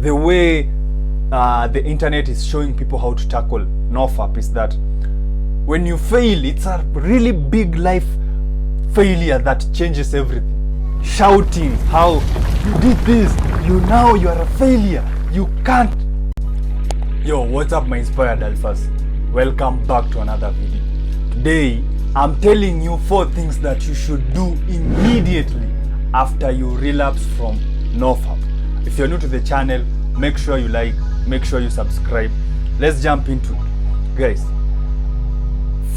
the way the internet is showing people how to tackle NoFap is that when you fail, it's a really big life failure that changes everything. Shouting how you did this, you are a failure, you can't. Yo, what's up my inspired alphas? Welcome back to another video. Today, I'm telling you 4 things that you should do immediately after you relapse from NoFap. If you're new to the channel, make sure you like, make sure you subscribe. Let's jump into it. Guys,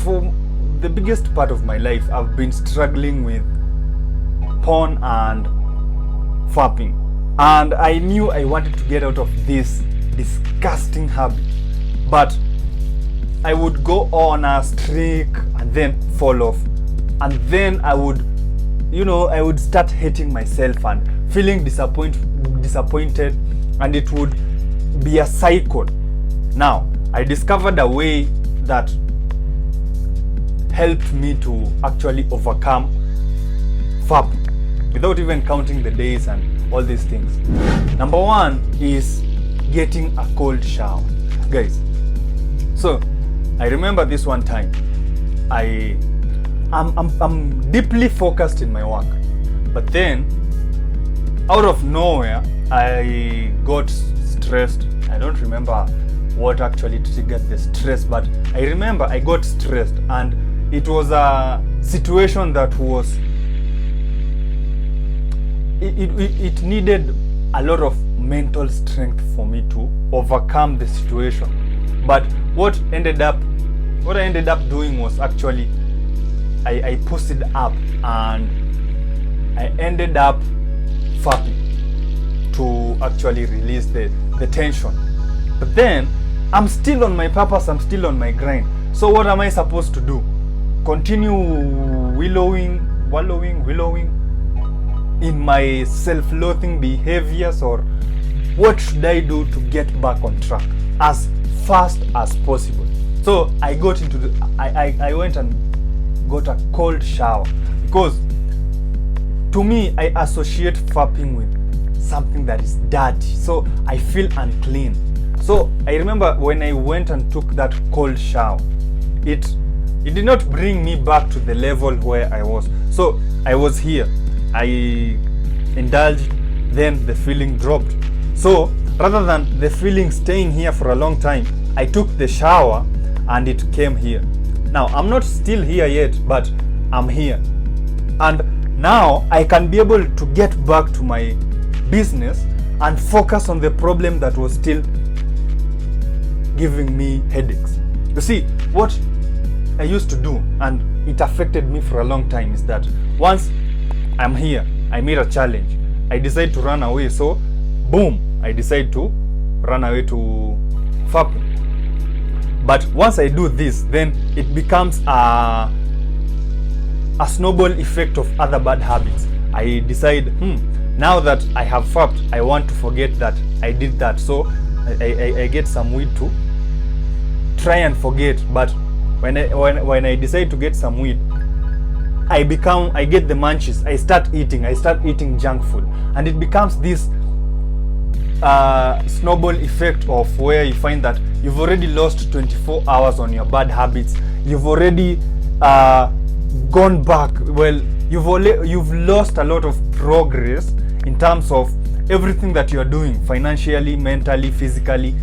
for the biggest part of my life, I've been struggling with porn and fapping. And I knew I wanted to get out of this disgusting habit. But I would go on a streak and then fall off. And then I would start hating myself and feeling disappointed, and it would be a cycle. Now, I discovered a way that helped me to actually overcome fapping without even counting the days and all these things. Number 1 is getting a cold shower. Guys, so I remember this one time I'm deeply focused in my work, but then out of nowhere I got stressed. I don't remember what actually triggered the stress, but I remember I got stressed, and it was a situation that was it needed a lot of mental strength for me to overcome the situation. But what I ended up doing was actually I posted up and I ended up fapping to actually release the tension. But then I'm still on my purpose, I'm still on my grind. So what am I supposed to do? Continue wallowing in my self-loathing behaviors, or what should I do to get back on track as fast as possible? So I got into I went and got a cold shower, because to me I associate fapping with something that is dirty, so I feel unclean. So I remember when I went and took that cold shower, it did not bring me back to the level where I was. So I was here, I indulged, then the feeling dropped. So rather than the feeling staying here for a long time, I took the shower and it came here. Now I'm not still here yet, but I'm here, and now I can be able to get back to my business and focus on the problem that was still giving me headaches. You see, what I used to do, and it affected me for a long time, is that once I'm here, I meet a challenge, I decide to run away. So boom, I decide to run away to fapping. But once I do this, then it becomes a snowball effect of other bad habits. I decide, now that I have fapped, I want to forget that I did that. So I get some weed to try and forget. But when I decide to get some weed, I get the munchies. I start eating junk food, and it becomes this snowball effect of where you find that you've already lost 24 hours on your bad habits. You've already gone back. Well, you've lost a lot of progress in terms of everything that you're doing, financially, mentally, physically,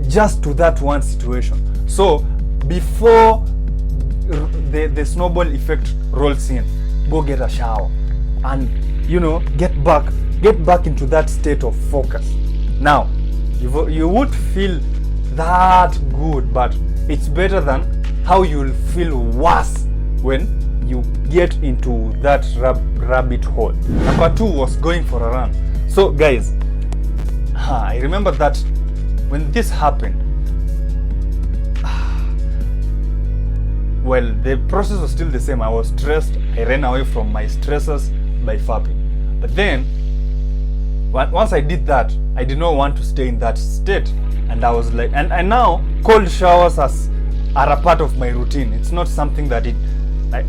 just to that one situation. So before the snowball effect rolls in, go get a shower and get back into that state of focus. Now you would feel that good, but it's better than how you'll feel worse when you get into that rabbit hole. Number 2 was going for a run. So guys, I remember that when this happened, well, the process was still the same. I was stressed. I ran away from my stressors by fapping. But then once I did that, I did not want to stay in that state, and I was like, and now cold showers are a part of my routine. It's not something that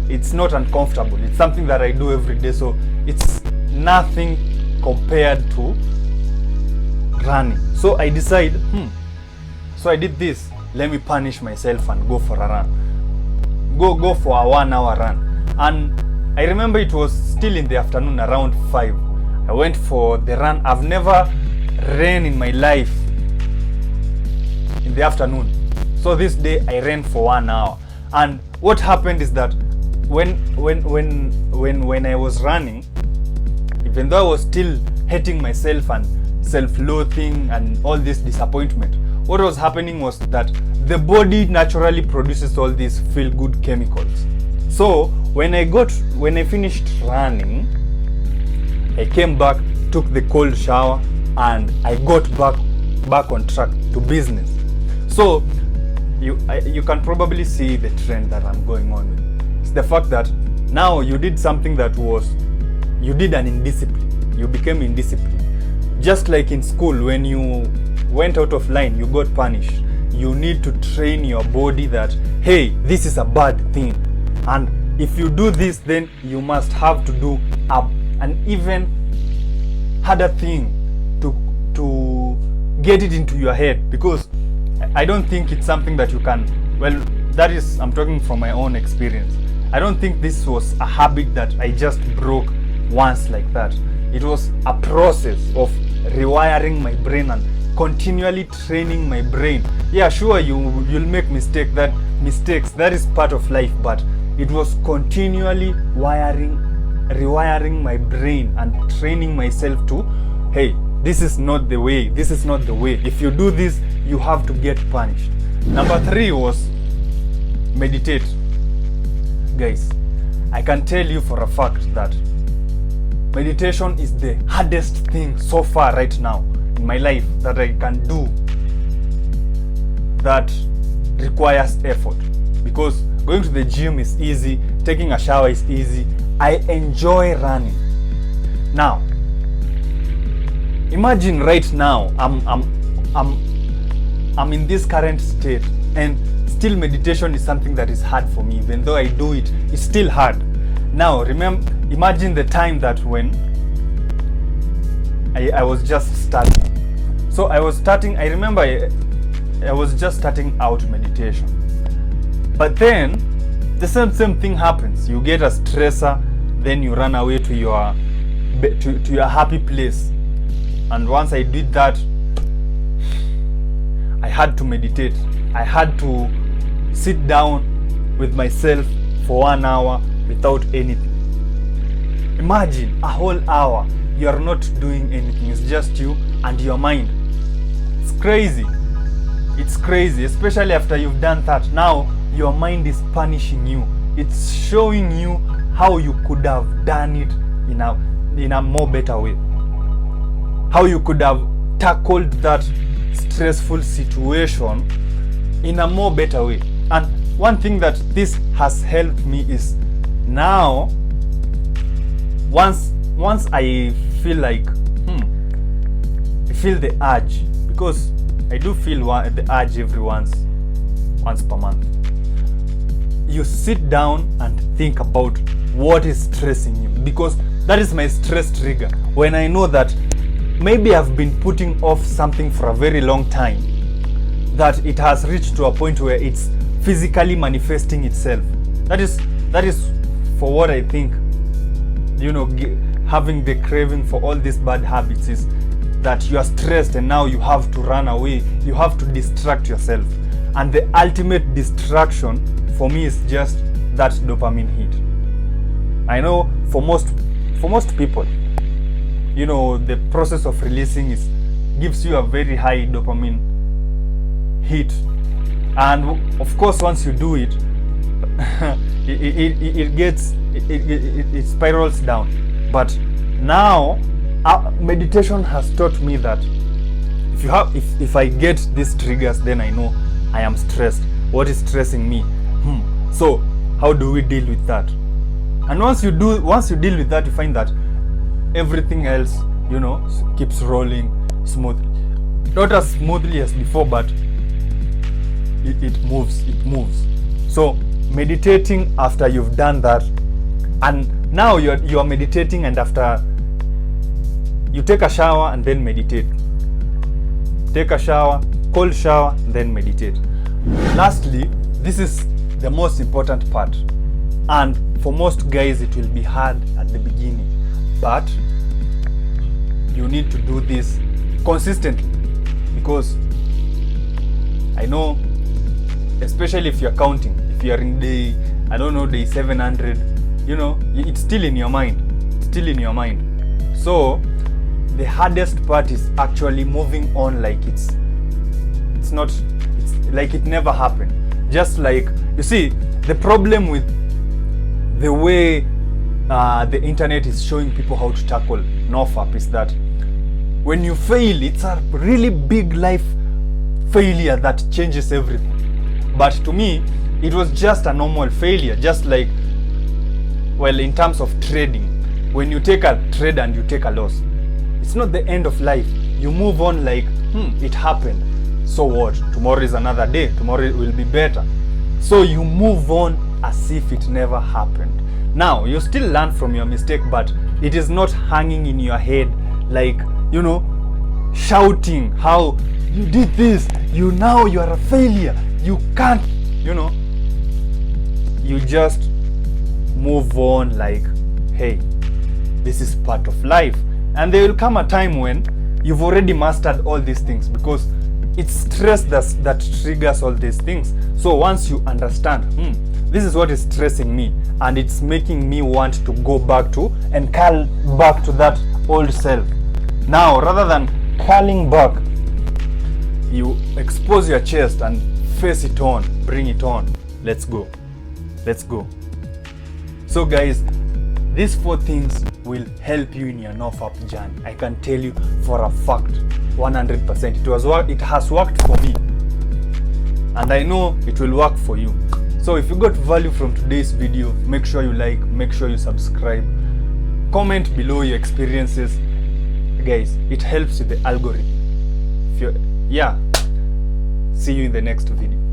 it's not uncomfortable. It's something that I do every day. So it's nothing compared to running. So I decided, so I did this. Let me punish myself and go for a run. Go for a 1 hour run. And I remember it was still in the afternoon, around 5. I went for the run. I've never ran in my life in the afternoon. So this day I ran for 1 hour. And what happened is that when I was running, even though I was still hating myself and self-loathing and all this disappointment, what was happening was that the body naturally produces all these feel-good chemicals. So when I finished running, I came back, took the cold shower, and I got back on track to business. So you can probably see the trend that I'm going on with. It's the fact that now you did something that you did an indiscipline. You became indisciplined. Just like in school, when you went out of line, you got punished. You need to train your body that, hey, this is a bad thing. And if you do this, then you must have to do an even harder thing to get it into your head, because I don't think it's something that you can, well, that is, I'm talking from my own experience. I don't think this was a habit that I just broke once like that. It was a process of rewiring my brain and continually training my brain. Yeah, sure, you'll make mistakes, that is part of life, but it was continually rewiring my brain and training myself to, hey, this is not the way. If you do this, you have to get punished. Number 3 was meditate. Guys, I can tell you for a fact that meditation is the hardest thing so far right now in my life that I can do that requires effort. Because going to the gym is easy, taking a shower is easy. I enjoy running. Now, imagine right now I'm in this current state, and still meditation is something that is hard for me. Even though I do it, it's still hard. Now imagine the time that when I was just starting. So I remember I was just starting out meditation. But then the same thing happens. You get a stressor, then you run away to your happy place. And once I did that, I had to meditate. I had to sit down with myself for 1 hour without anything. Imagine a whole hour you're not doing anything. It's just you and your mind. It's crazy. It's crazy, especially after you've done that. Now your mind is punishing you. It's showing you how you could have done it in a more better way. How you could have tackled that stressful situation in a more better way. And one thing that this has helped me is now, once I feel like, I feel the urge, because I do feel the urge every once per month. You sit down and think about what is stressing you, because that is my stress trigger. When I know that maybe I've been putting off something for a very long time, that it has reached to a point where it's physically manifesting itself. That is for what I think, having the craving for all these bad habits is that you are stressed and now you have to run away. You have to distract yourself. And the ultimate distraction for me is just that dopamine hit. I know for most people, the process of releasing gives you a very high dopamine hit, and of course once you do it, it spirals down. But now meditation has taught me that if I get these triggers, then I know I am stressed. What is stressing me? So how do we deal with that? And once you deal with that, you find that everything else, keeps rolling smoothly. Not as smoothly as before, but it moves. So meditating after you've done that, and now you are meditating, and after you take a shower and then meditate. take a shower, cold shower, then meditate. Lastly, this is the most important part, and for most guys it will be hard at the beginning, but you need to do this consistently, because I know, especially if you're counting, if you're in day, I don't know, day 700, you know, it's still in your mind. It's still in your mind. So the hardest part is actually moving on like it's like it never happened. Just like, you see, the problem with the way the internet is showing people how to tackle NoFap is that when you fail, it's a really big life failure that changes everything. But to me, it was just a normal failure, just like, well, in terms of trading, when you take a trade and you take a loss, it's not the end of life. You move on like, it happened. So what? Tomorrow is another day. Tomorrow it will be better. So you move on as if it never happened. Now, you still learn from your mistake, but it is not hanging in your head like, you know, shouting how you did this, you are a failure, you can't, you know. You just move on like, hey, this is part of life. And there will come a time when you've already mastered all these things, because it's stress that triggers all these things. So once you understand, this is what is stressing me, and it's making me want to go back to and curl back to that old self. Now, rather than curling back, you expose your chest and face it on, bring it on. Let's go. Let's go. So guys, these 4 things will help you in your NoFap journey. I can tell you for a fact, 100%. It has worked for me, and I know it will work for you. So if you got value from today's video, make sure you like, make sure you subscribe, comment below your experiences. Guys, it helps with the algorithm. See you in the next video.